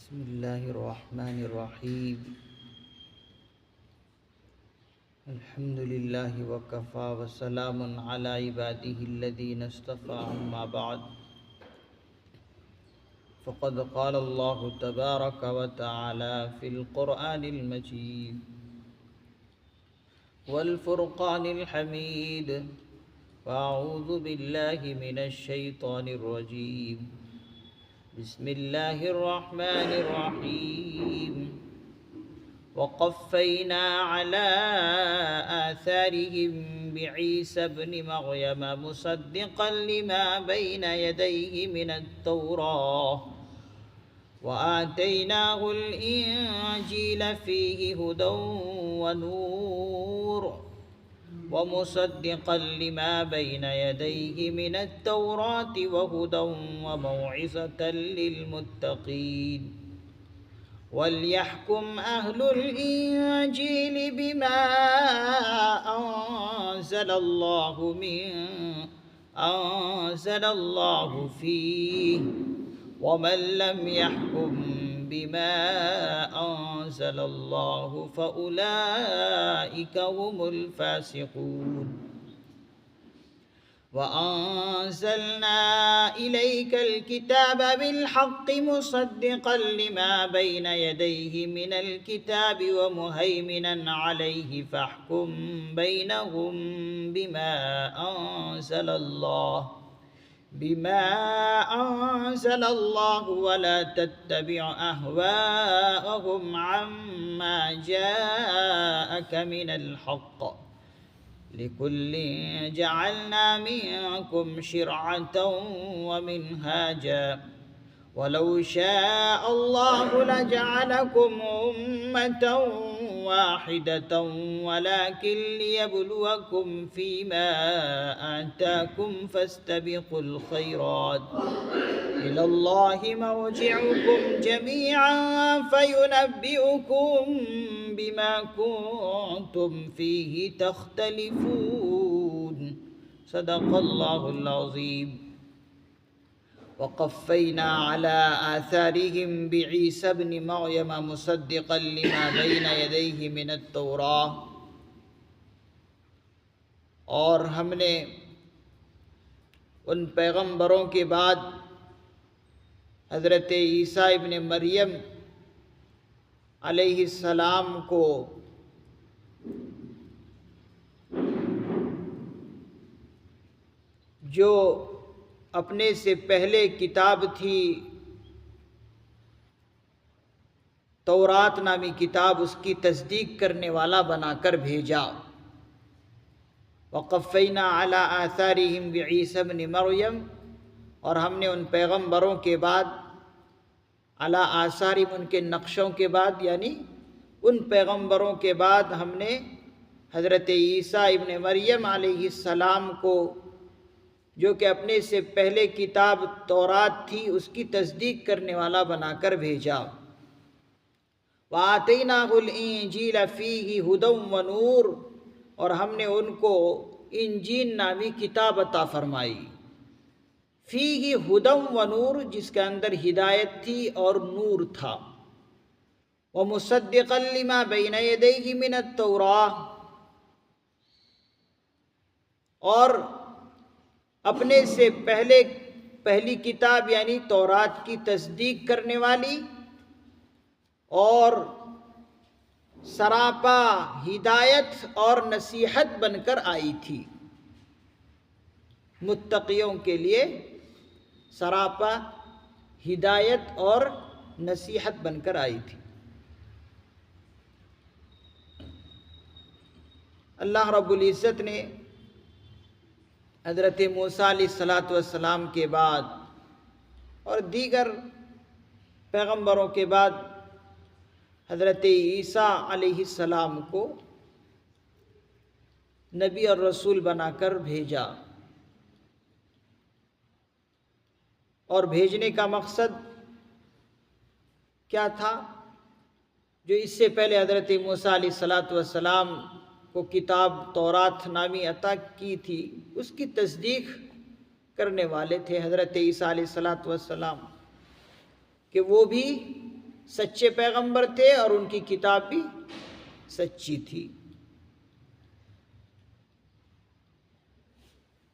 بسم الله الرحمن الرحيم. الحمد لله وكفى وسلام على عباده الذين اصطفى. أما بعد، فقد قال الله تبارك وتعالى في القرآن المجيد والفرقان الحميد: وأعوذ بالله من الشيطان الرجيم. بسم الله الرحمن الرحيم. وقفينا على آثارهم بعيسى ابن مريم مصدقا لما بين يديه من التوراة وآتيناه الإنجيل فيه هدى ونور ومصدقا لما بين يديه من التوراة وهدى وموعظة للمتقين. وليحكم أهل الإنجيل بما أنزل الله فيه، ومن لم يحكم بما أنزل الله فأولئك هم الفاسقون. وأنزلنا إليك الكتاب بالحق مصدقا لما بين يديه من الكتاب ومهيمنا عليه، فاحكم بينهم بما أنزل الله ولا تتبع أهواءهم عما جاءك من الحق. لكل جعلنا منكم شرعة ومنهاجا، ولو شاء الله لجعلكم أمة واحدة ولكن ليبلوكم فيما آتاكم فاستبقوا الخيرات. إلى الله مرجعكم جميعا فينبئكم بما كنتم فيه تختلفون. صدق الله العظيم. وقفينا على آثارهم بعيسى ابن مريم مصدقا لما بين يديه من التوراة، اور ہم نے ان پیغمبروں کے بعد حضرت عیسیٰ ابن مریم علیہ السلام کو جو اپنے سے پہلے کتاب تھی تورات نامی کتاب، اس کی تصدیق کرنے والا بنا کر بھیجا. وقفینا علی آثارہم بعیسی ابن مریم، اور ہم نے ان پیغمبروں کے بعد علی آثارہم، ان کے نقشوں کے بعد، یعنی ان پیغمبروں کے بعد ہم نے حضرت عیسیٰ ابن مریم علیہ السلام کو، جو کہ اپنے سے پہلے کتاب تورات تھی اس کی تصدیق کرنے والا بنا کر بھیجا. وَآتَيْنَاهُ الْإِنْجِيلَ فِيهِ هُدًى وَنُورٌ، اور ہم نے ان کو انجیل نامی کتاب عطا فرمائی. فِيهِ هُدًى وَنُورٌ، جس کے اندر ہدایت تھی اور نور تھا. وَمُصَدِّقًا لِمَا بَيْنَ يَدَيْهِ مِنَ التَّوْرَاةِ، اور اپنے سے پہلی کتاب یعنی تورات کی تصدیق کرنے والی اور سراپا ہدایت اور نصیحت بن کر آئی تھی. متقیوں کے لیے سراپا ہدایت اور نصیحت بن کر آئی تھی. اللہ رب العزت نے حضرت موسیٰ علیہ السلام کے بعد اور دیگر پیغمبروں کے بعد حضرت عیسیٰ علیہ السلام کو نبی اور رسول بنا کر بھیجا، اور بھیجنے کا مقصد کیا تھا؟ جو اس سے پہلے حضرت موسیٰ علیہ السلام کو کتاب تورات نامی عطا کی تھی، اس کی تصدیق کرنے والے تھے حضرت عیسیٰ علیہ السلام، کہ وہ بھی سچے پیغمبر تھے اور ان کی کتاب بھی سچی تھی۔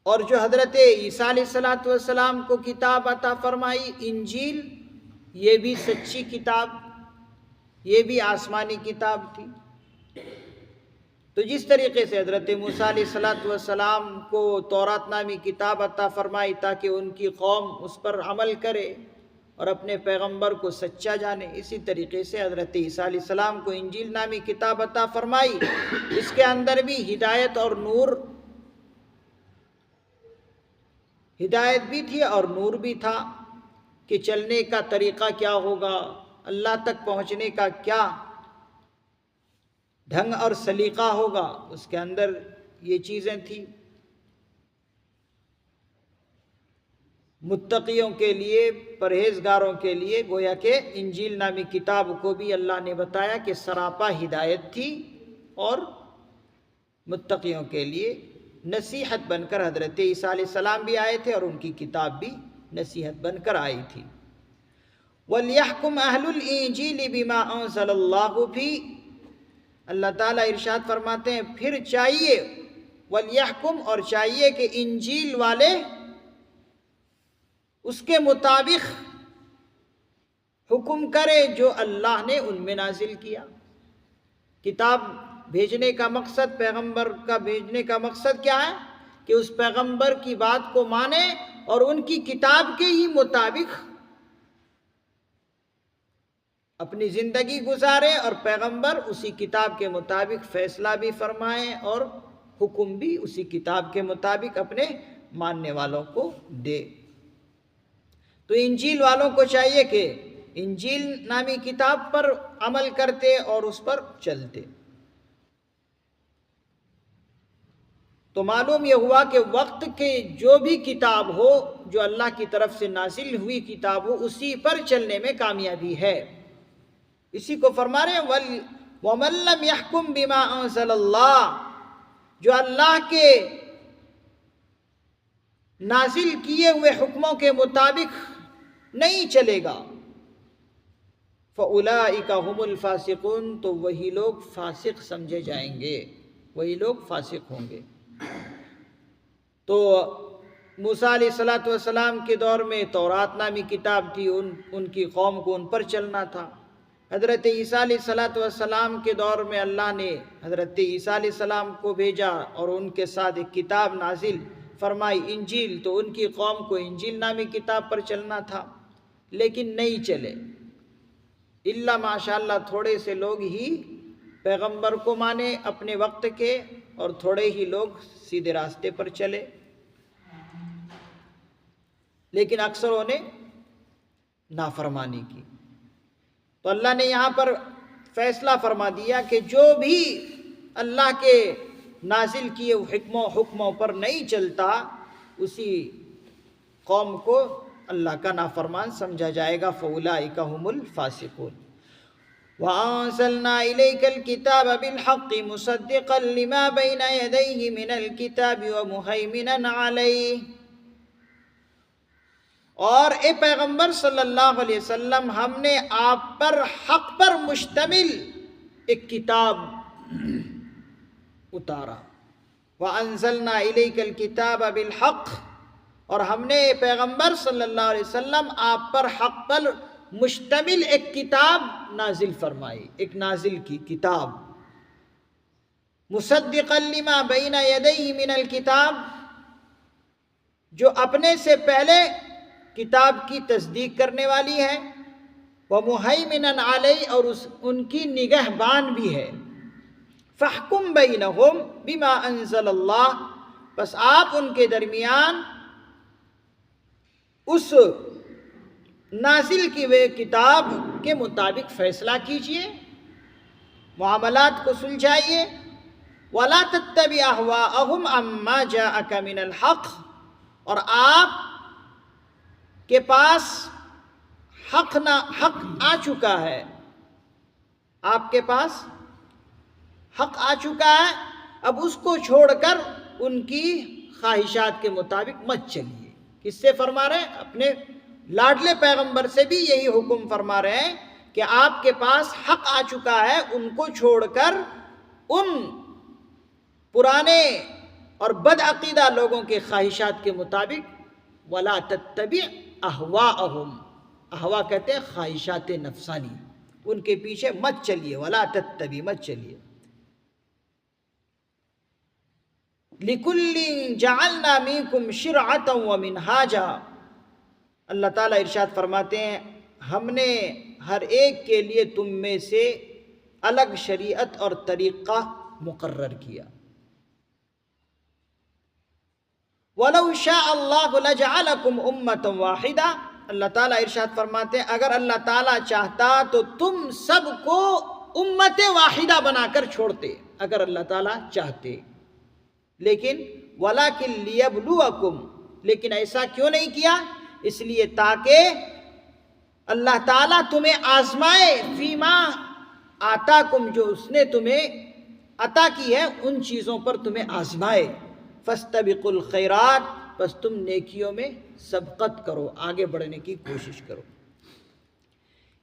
اور جو حضرت عیسیٰ علیہ السلام کو کتاب عطا فرمائی انجیل، یہ بھی سچی کتاب، یہ بھی آسمانی کتاب تھی۔ تو جس طریقے سے حضرت موسیٰ علیہ السلام کو تورات نامی کتاب عطا فرمائی تاکہ ان کی قوم اس پر عمل کرے اور اپنے پیغمبر کو سچا جانے، اسی طریقے سے حضرت عیسیٰ علیہ السلام کو انجیل نامی کتاب عطا فرمائی۔ اس کے اندر بھی ہدایت اور نور، ہدایت بھی تھی اور نور بھی تھا کہ چلنے کا طریقہ کیا ہوگا، اللہ تک پہنچنے کا کیا ڈھنگ اور سلیقہ ہوگا، اس کے اندر یہ چیزیں تھیں۔ متقیوں کے لیے، پرہیزگاروں کے لیے گویا کہ انجیل نامی کتاب کو بھی اللہ نے بتایا کہ سراپا ہدایت تھی، اور متقیوں کے لیے نصیحت بن کر حضرت عیسیٰ علیہ السلام بھی آئے تھے اور ان کی کتاب بھی نصیحت بن کر آئی تھی۔ وَلْيَحْكُمْ أَهْلُ الْإِنجِيلِ بِمَا أَنزَلَ اللَّهُ بھی اللہ تعالیٰ ارشاد فرماتے ہیں پھر چاہیے، وَلْيَحْكُمْ اور چاہیے کہ انجیل والے اس کے مطابق حکم کرے جو اللہ نے ان میں نازل کیا۔ کتاب بھیجنے کا مقصد، پیغمبر کا بھیجنے کا مقصد کیا ہے؟ کہ اس پیغمبر کی بات کو مانے اور ان کی کتاب کے ہی مطابق اپنی زندگی گزارے، اور پیغمبر اسی کتاب کے مطابق فیصلہ بھی فرمائے اور حکم بھی اسی کتاب کے مطابق اپنے ماننے والوں کو دے۔ تو انجیل والوں کو چاہیے کہ انجیل نامی کتاب پر عمل کرتے اور اس پر چلتے۔ تو معلوم یہ ہوا کہ وقت کے جو بھی کتاب ہو، جو اللہ کی طرف سے نازل ہوئی کتاب ہو، اسی پر چلنے میں کامیابی ہے۔ اسی کو فرما رہے ہیں وَمَن لَّمْ يَحْكُمْ بِمَا أَنزَلَ اللَّهُ، جو اللہ کے نازل کیے ہوئے حکموں کے مطابق نہیں چلے گا، فَأُولَٰئِكَ هُمُ الْفَاسِقُونَ، تو وہی لوگ فاسق سمجھے جائیں گے، وہی لوگ فاسق ہوں گے۔ تو موسیٰ علیہ السلام کے دور میں تورات نامی کتاب تھی، ان کی قوم کو ان پر چلنا تھا۔ حضرت عیسیٰ علیہ السلام کے دور میں اللہ نے حضرت عیسیٰ علیہ السلام کو بھیجا اور ان کے ساتھ ایک کتاب نازل فرمائی انجیل، تو ان کی قوم کو انجیل نامی کتاب پر چلنا تھا، لیکن نہیں چلے، الا ماشاءاللہ تھوڑے سے لوگ ہی پیغمبر کو مانے اپنے وقت کے، اور تھوڑے ہی لوگ سیدھے راستے پر چلے، لیکن اکثروں نے نافرمانی کی۔ تو اللہ نے یہاں پر فیصلہ فرما دیا کہ جو بھی اللہ کے نازل کیے حکموں پر نہیں چلتا، اسی قوم کو اللہ کا نافرمان سمجھا جائے گا۔ فَأُولَٰئِكَ هُمُ الْفَاسِقُونَ وَأَنزَلْنَا إِلَيْكَ الْكِتَابَ بِالْحَقِّ مُصَدِّقًا لِمَا بَيْنَ يَدَيْهِ مِنَ الْكِتَابِ وَمُهَيْمِنًا عَلَيْهِ، اور اے پیغمبر صلی اللہ علیہ وسلم، ہم نے آپ پر حق پر مشتمل ایک کتاب اتارا۔ وَأَنزَلْنَا إِلَيْكَ الْكِتَابَ بِالْحَقِّ، اور ہم نے پیغمبر صلی اللہ علیہ وسلم آپ پر حق پر مشتمل ایک کتاب نازل فرمائی، ایک نازل کی کتاب۔ مصدقا لما بین یدیہ من الکتاب، جو اپنے سے پہلے کتاب کی تصدیق کرنے والی ہے، ومہیمنا علیہ، اور ان کی نگہبان بھی ہے۔ فاحکم بینہم بما انزل اللہ، بس آپ ان کے درمیان اس نازل کی ہوئے کتاب کے مطابق فیصلہ کیجئے، معاملات کو سلجھائیے۔ وَلَا تَتَّبِعْ أَهْوَاءَهُمْ عَمَّا جَاءَكَ مِنَ الْحَقِّ، اور آپ کے پاس حق آ چکا ہے، آپ کے پاس حق آ چکا ہے، اب اس کو چھوڑ کر ان کی خواہشات کے مطابق مت چلیے۔ کس سے فرما رہے ہیں؟ اپنے لاڈلے پیغمبر سے بھی یہی حکم فرما رہے ہیں کہ آپ کے پاس حق آ چکا ہے، ان کو چھوڑ کر ان پرانے اور بد عقیدہ لوگوں کے خواہشات کے مطابق وَلَا تَتَّبِعْ أَهْوَاءَهُمْ، احوا کہتے ہیں خواہشات نفسانی، ان کے پیچھے مت چلیے، وَلَا تَتَّبِعْ، مت چلیے۔ لِكُلٍّ جَعَلْنَا مِنكُمْ شِرْعَةً وَمِنْهَاجًا، اللہ تعالیٰ ارشاد فرماتے ہیں ہم نے ہر ایک کے لیے تم میں سے الگ شریعت اور طریقہ مقرر کیا۔ وَلَوْ شَاءَ اللَّهُ لَجَعَلَكُمْ أُمَّةً وَاحِدَةً، اللہ تعالیٰ ارشاد فرماتے ہیں اگر اللہ تعالیٰ چاہتا تو تم سب کو امت واحدہ بنا کر چھوڑتے، اگر اللہ تعالیٰ چاہتے، لیکن وَلَكِنْ لِيَبْلُوَكُمْ، لیکن ایسا کیوں نہیں کیا؟ اس لیے تاکہ اللہ تعالیٰ تمہیں آزمائے، فیما آتاکم، جو اس نے تمہیں عطا کی ہے ان چیزوں پر تمہیں آزمائے۔ فاستبقوا الخیرات، بس تم نیکیوں میں سبقت کرو، آگے بڑھنے کی کوشش کرو۔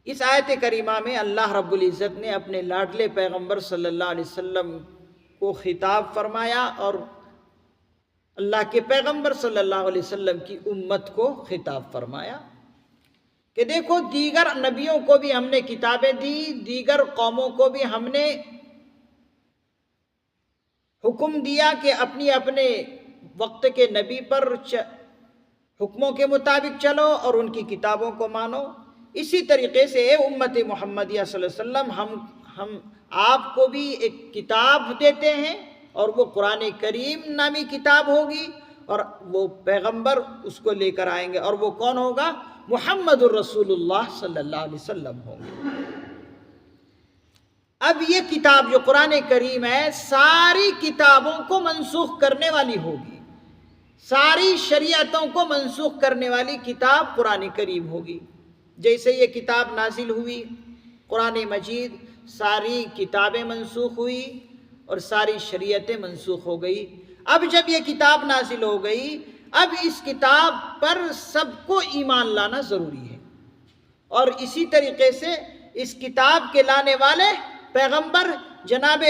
اس آیت کریمہ میں اللہ رب العزت نے اپنے لاڈلے پیغمبر صلی اللہ علیہ وسلم کو خطاب فرمایا اور اللہ کے پیغمبر صلی اللہ علیہ وسلم کی امت کو خطاب فرمایا کہ دیکھو دیگر نبیوں کو بھی ہم نے کتابیں دی، دیگر قوموں کو بھی ہم نے حکم دیا کہ اپنی اپنے وقت کے نبی پر حکموں کے مطابق چلو اور ان کی کتابوں کو مانو۔ اسی طریقے سے اے امت محمدیہ صلی اللہ علیہ وسلم ہم آپ کو بھی ایک کتاب دیتے ہیں اور وہ قرآن کریم نامی کتاب ہوگی، اور وہ پیغمبر اس کو لے کر آئیں گے، اور وہ کون ہوگا؟ محمد الرسول اللہ صلی اللہ علیہ وسلم ہوں گے۔ اب یہ کتاب جو قرآن کریم ہے ساری کتابوں کو منسوخ کرنے والی ہوگی، ساری شریعتوں کو منسوخ کرنے والی کتاب قرآن کریم ہوگی۔ جیسے یہ کتاب نازل ہوئی قرآن مجید، ساری کتابیں منسوخ ہوئی اور ساری شریعتیں منسوخ ہو گئی۔ اب جب یہ کتاب نازل ہو گئی، اب اس کتاب پر سب کو ایمان لانا ضروری ہے، اور اسی طریقے سے اس کتاب کے لانے والے پیغمبر جناب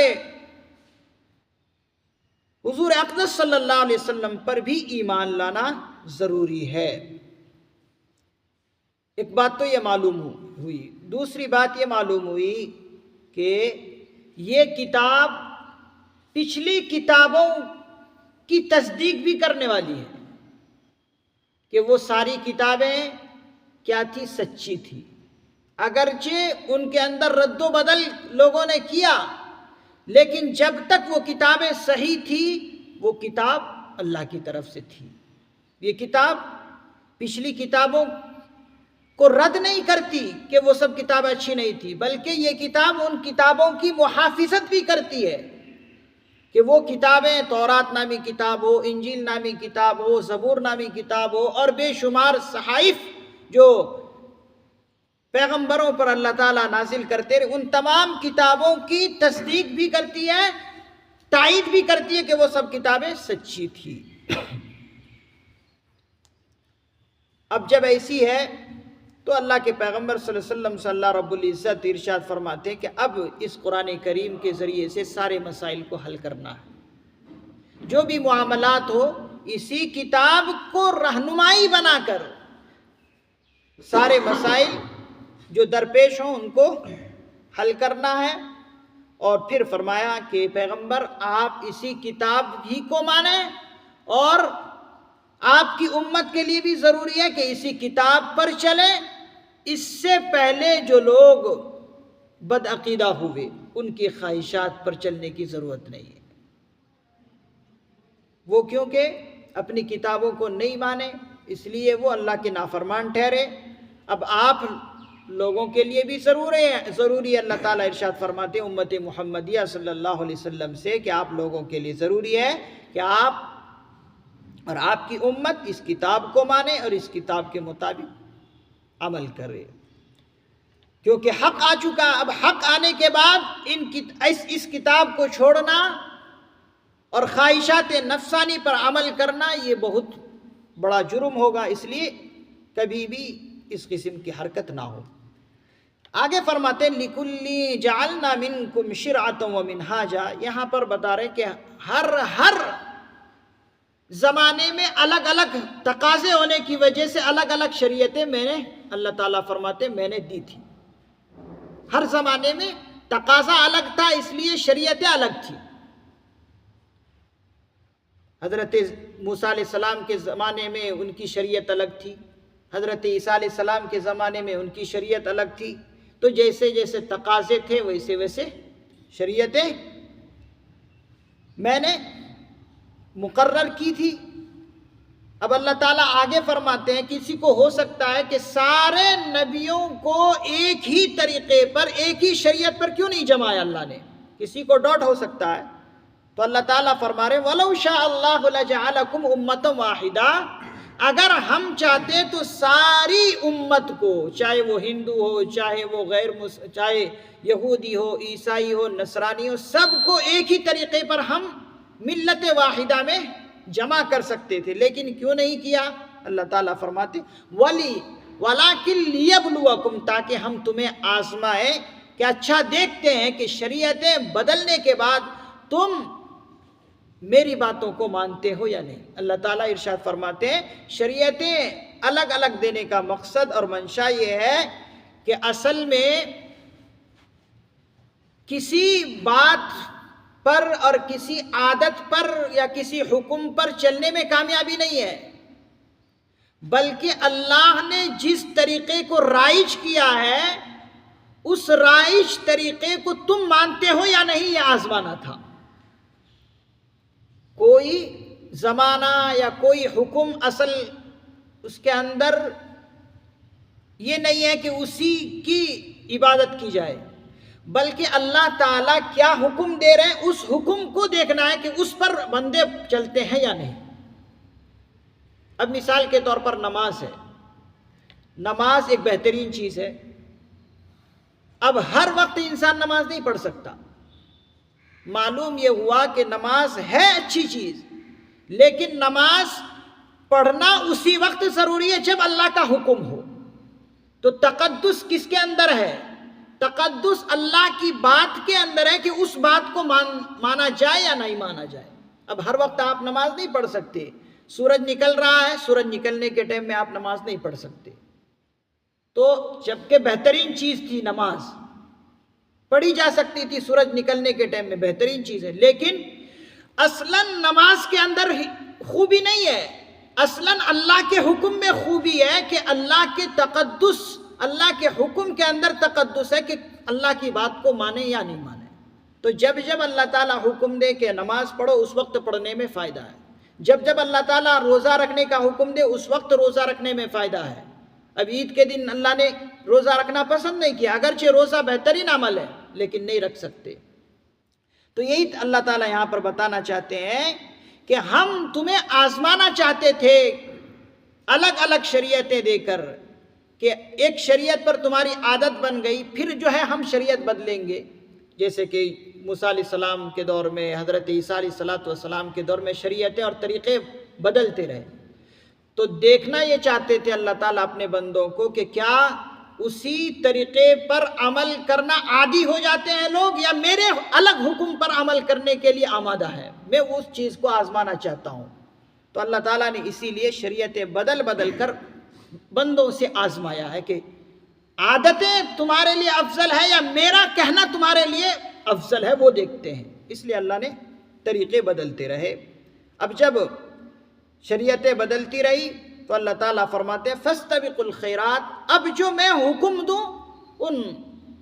حضور اقدس صلی اللہ علیہ وسلم پر بھی ایمان لانا ضروری ہے۔ ایک بات تو یہ معلوم ہوئی، دوسری بات یہ معلوم ہوئی کہ یہ کتاب پچھلی کتابوں کی تصدیق بھی کرنے والی ہے کہ وہ ساری کتابیں کیا تھی؟ سچی تھی، اگرچہ ان کے اندر رد و بدل لوگوں نے کیا، لیکن جب تک وہ کتابیں صحیح تھی وہ کتاب اللہ کی طرف سے تھی۔ یہ کتاب پچھلی کتابوں کو رد نہیں کرتی کہ وہ سب کتابیں اچھی نہیں تھی، بلکہ یہ کتاب ان کتابوں کی محافظت بھی کرتی ہے کہ وہ کتابیں تورات نامی کتاب ہو، انجیل نامی کتاب ہو، زبور نامی کتاب ہو، اور بے شمار صحائف جو پیغمبروں پر اللہ تعالیٰ نازل کرتے رہے، ان تمام کتابوں کی تصدیق بھی کرتی ہے، تائید بھی کرتی ہے کہ وہ سب کتابیں سچی تھی۔ اب جب ایسی ہے تو اللہ کے پیغمبر صلی اللہ علیہ وسلم سے اللہ رب العزت ارشاد فرماتے ہیں کہ اب اس قرآن کریم کے ذریعے سے سارے مسائل کو حل کرنا ہے، جو بھی معاملات ہو اسی کتاب کو رہنمائی بنا کر سارے مسائل جو درپیش ہوں ان کو حل کرنا ہے۔ اور پھر فرمایا کہ پیغمبر آپ اسی کتاب ہی کو مانیں، اور آپ کی امت کے لیے بھی ضروری ہے کہ اسی کتاب پر چلیں۔ اس سے پہلے جو لوگ بد عقیدہ ہوئے ان کی خواہشات پر چلنے کی ضرورت نہیں ہے، وہ کیونکہ اپنی کتابوں کو نہیں مانے اس لیے وہ اللہ کے نافرمان ٹھہرے۔ اب آپ لوگوں کے لیے بھی ضروری ہے، اللہ تعالیٰ ارشاد فرماتے ہیں امت محمدیہ صلی اللہ علیہ وسلم سے کہ آپ لوگوں کے لیے ضروری ہے کہ آپ اور آپ کی امت اس کتاب کو مانے اور اس کتاب کے مطابق عمل کرے، کیونکہ حق آ چکا۔ اب حق آنے کے بعد اس کتاب کو چھوڑنا اور خواہشات نفسانی پر عمل کرنا یہ بہت بڑا جرم ہوگا، اس لیے کبھی بھی اس قسم کی حرکت نہ ہو۔ آگے فرماتے ہیں لِكُلِّ جَعَلْنَا مِنْكُمْ شِرْعَةً وَمِنْهَاجًا، یہاں پر بتا رہے ہیں کہ ہر زمانے میں الگ الگ تقاضے ہونے کی وجہ سے الگ الگ شریعتیں میں نے، اللہ تعالیٰ فرماتے ہیں میں نے دی تھی. ہر زمانے میں تقاضا الگ تھا، اس لیے شریعتیں الگ تھی. حضرت موسیٰ علیہ السلام کے زمانے میں ان کی شریعت الگ تھی، حضرت عیسیٰ علیہ السلام کے زمانے میں ان کی شریعت الگ تھی. تو جیسے جیسے تقاضے تھے ویسے ویسے شریعتیں میں نے مقرر کی تھی. اب اللہ تعالیٰ آگے فرماتے ہیں کسی کو ہو سکتا ہے کہ سارے نبیوں کو ایک ہی طریقے پر، ایک ہی شریعت پر کیوں نہیں جمایا اللہ نے، کسی کو ڈاؤٹ ہو سکتا ہے. تو اللہ تعالیٰ فرما رہے وَلَوْ شَاءَ اللَّهُ لَجَعَلَكُمْ أُمَّةً وَاحِدَةً، اگر ہم چاہتے تو ساری امت کو، چاہے وہ ہندو ہو، چاہے وہ چاہے یہودی ہو، عیسائی ہو، نصرانی ہو، سب کو ایک ہی طریقے پر ہم ملت واحدہ میں جمع کر سکتے تھے، لیکن کیوں نہیں کیا؟ اللہ تعالیٰ فرماتے وَلَٰكِن لِيَبْلُوَكُمْ، تاکہ ہم تمہیں آزمائیں کہ اچھا دیکھتے ہیں کہ شریعتیں بدلنے کے بعد تم میری باتوں کو مانتے ہو یا نہیں. اللہ تعالیٰ ارشاد فرماتے ہیں شریعتیں الگ الگ دینے کا مقصد اور منشا یہ ہے کہ اصل میں کسی بات پر اور کسی عادت پر یا کسی حکم پر چلنے میں کامیابی نہیں ہے، بلکہ اللہ نے جس طریقے کو رائج کیا ہے اس رائج طریقے کو تم مانتے ہو یا نہیں، یہ آزمانا تھا. کوئی زمانہ یا کوئی حکم اصل اس کے اندر یہ نہیں ہے کہ اسی کی عبادت کی جائے، بلکہ اللہ تعالیٰ کیا حکم دے رہے ہیں اس حکم کو دیکھنا ہے کہ اس پر بندے چلتے ہیں یا نہیں. اب مثال کے طور پر نماز ہے، نماز ایک بہترین چیز ہے. اب ہر وقت انسان نماز نہیں پڑھ سکتا. معلوم یہ ہوا کہ نماز ہے اچھی چیز، لیکن نماز پڑھنا اسی وقت ضروری ہے جب اللہ کا حکم ہو. تو تقدس کس کے اندر ہے؟ تقدس اللہ کی بات کے اندر ہے کہ اس بات کو مانا جائے یا نہیں مانا جائے. اب ہر وقت آپ نماز نہیں پڑھ سکتے. سورج نکل رہا ہے، سورج نکلنے کے ٹائم میں آپ نماز نہیں پڑھ سکتے. تو جبکہ بہترین چیز تھی نماز، پڑھی جا سکتی تھی سورج نکلنے کے ٹائم میں، بہترین چیز ہے، لیکن اصلاً نماز کے اندر خوبی نہیں ہے. اصلاً اللہ کے حکم میں خوبی ہے کہ اللہ کے تقدس، اللہ کے حکم کے اندر تقدس ہے کہ اللہ کی بات کو مانے یا نہیں مانے. تو جب جب اللہ تعالیٰ حکم دے کہ نماز پڑھو اس وقت پڑھنے میں فائدہ ہے. جب جب اللہ تعالیٰ روزہ رکھنے کا حکم دے اس وقت روزہ رکھنے میں فائدہ ہے. اب عید کے دن اللہ نے روزہ رکھنا پسند نہیں کیا، اگرچہ روزہ بہترین عمل ہے لیکن نہیں رکھ سکتے. تو یہی اللہ تعالیٰ یہاں پر بتانا چاہتے ہیں کہ ہم تمہیں آزمانا چاہتے تھے الگ الگ شریعتیں دے کر، کہ ایک شریعت پر تمہاری عادت بن گئی، پھر جو ہے ہم شریعت بدلیں گے. جیسے کہ موسیٰ علیہ السلام کے دور میں، حضرت عیسیٰ علیہ السلام کے دور میں شریعتیں اور طریقے بدلتے رہے. تو دیکھنا یہ چاہتے تھے اللہ تعالیٰ اپنے بندوں کو کہ کیا اسی طریقے پر عمل کرنا عادی ہو جاتے ہیں لوگ، یا میرے الگ حکم پر عمل کرنے کے لیے آمادہ ہے. میں اس چیز کو آزمانا چاہتا ہوں. تو اللہ تعالیٰ نے اسی لیے شریعتیں بدل بدل کر بندوں سے آزمایا ہے کہ عادتیں تمہارے لیے افضل ہے یا میرا کہنا تمہارے لیے افضل ہے، وہ دیکھتے ہیں. اس لیے اللہ نے طریقے بدلتے رہے. اب جب شریعتیں بدلتی رہی تو اللہ تعالیٰ فرماتے ہیں فاستبقوا الخیرات، اب جو میں حکم دوں ان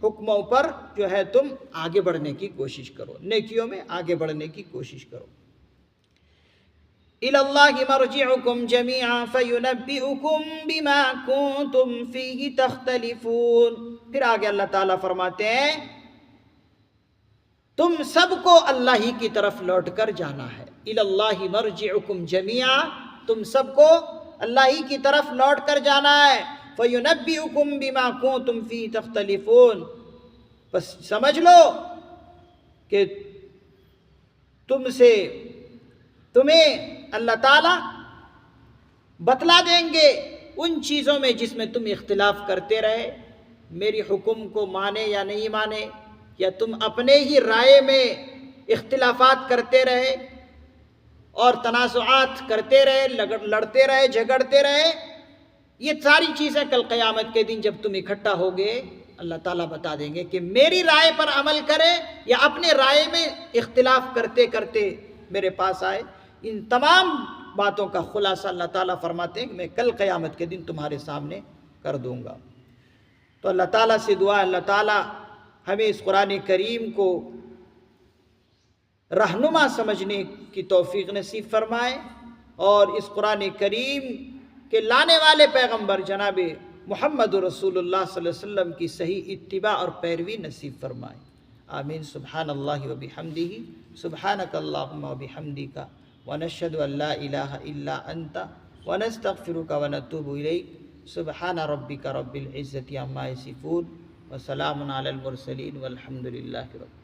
حکموں پر جو ہے تم آگے بڑھنے کی کوشش کرو، نیکیوں میں آگے بڑھنے کی کوشش کرو. إِلَى اللَّهِ مَرْجِعُكُمْ جَمِيعًا فَيُنَبِّئُكُمْ بِمَا كُنْتُمْ فِيهِ تَخْتَلِفُونَ. پھر آگے اللہ تعالیٰ فرماتے ہیں تم سب کو اللہ ہی کی طرف لوٹ کر جانا ہے. إِلَى اللَّهِ مَرْجِعُكُمْ جَمِيعًا، تم سب کو اللہ ہی کی طرف لوٹ کر جانا ہے. فَيُنَبِّئُكُمْ بِمَا كُنْتُمْ فِيهِ تَخْتَلِفُونَ، بس سمجھ لو کہ تمہیں اللہ تعالیٰ بتلا دیں گے ان چیزوں میں جس میں تم اختلاف کرتے رہے. میری حکم کو مانے یا نہیں مانے، یا تم اپنے ہی رائے میں اختلافات کرتے رہے اور تنازعات کرتے رہے، لڑتے رہے، جھگڑتے رہے، یہ ساری چیزیں کل قیامت کے دن جب تم اکٹھا ہوگے اللہ تعالیٰ بتا دیں گے کہ میری رائے پر عمل کرے یا اپنے رائے میں اختلاف کرتے کرتے میرے پاس آئے۔ ان تمام باتوں کا خلاصہ اللہ تعالیٰ فرماتے ہیں کہ میں کل قیامت کے دن تمہارے سامنے کر دوں گا۔ تو اللہ تعالیٰ سے دعا ہے اللہ تعالیٰ ہمیں اس قرآن کریم کو رہنما سمجھنے کی توفیق نصیب فرمائے، اور اس قرآن کریم کے لانے والے پیغمبر جناب محمد رسول اللہ صلی اللہ علیہ وسلم کی صحیح اتباع اور پیروی نصیب فرمائے۔ آمین۔ سبحان اللہ و بحمدہ، سبحانک اللہم و بحمدک، ونشہد ان لا الہ الا انت، ونستغفرک ونتوب الیک۔ سبحان ربک رب العزت عما یصفون، وسلام علی المرسلین، والحمد للہ رب